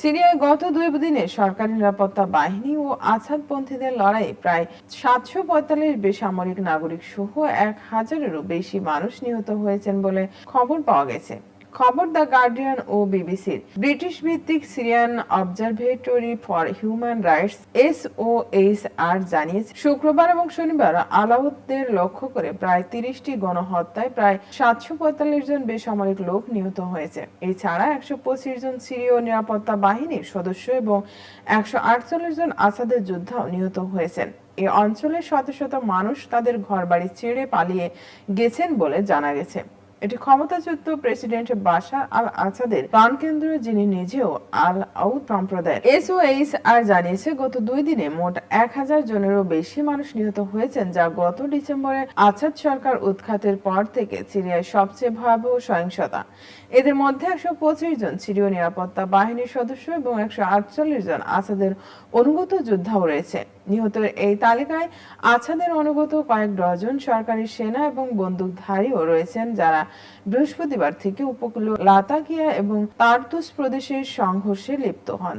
সিরিয়ায় গত 2 দিনে সরকারি নিরাপত্তা বাহিনী ও আসাদপন্থীদের লড়াইয়ে প্রায় 745 বেসামরিক নাগরিক সহ 1000-এরও বেশি মানুষ নিহত হয়েছেন বলে খবর পাওয়া গেছে। খবর দ্য গার্ডিয়ান ও বিবিসির। ব্রিটিশ ভিত্তিক Syrian observatory for human rights SOHR জানিয়েছে, শুক্রবার এবং শনিবার আলাউদ্দের লক্ষ্য করে প্রায় 30টি গণহত্যায় প্রায় 745 জন বেসামরিক লোক নিহত হয়েছে। এছাড়া 125 জন সিরীয় নিরাপত্তা বাহিনীর সদস্য এবং 148 জন আসাদের যোদ্ধাও নিহত হয়েছেন। এই অঞ্চলের শত শত মানুষ তাদের ঘরবাড়ি ছেড়ে পালিয়ে গেছেন বলে জানা গেছে। এটি ক্ষমতাচ্যুত প্রেসিডেন্ট বাশার আল আসাদের প্রাণকেন্দ্র, যিনি নিজেও আল আউদ সম্প্রদায়ের। SOHR জানিয়েছে, গত 2 দিনে মোট 1000 জনেরও বেশি মানুষ নিহত হয়েছেন, যা গত ডিসেম্বরে আসাদ সরকার উৎখাতের পর থেকে সিরিয়ায় সবচেয়ে ভয়াবহ সহিংসতা। এদের মধ্যে 125 জন সিরীয় নিরাপত্তা বাহিনীর সদস্য এবং 148 জন আসাদের অনুগত যোদ্ধাও রয়েছে। নিহতের এই তালিকায় আসাদের অনুগত কয়েক ডজন সরকারি সেনা এবং বন্দুকধারীও রয়েছেন, যারা বৃহস্পতিবার থেকে উপকূলীয় লাতাকিয়া এবং তার্তুস প্রদেশের সংঘর্ষে লিপ্ত হন।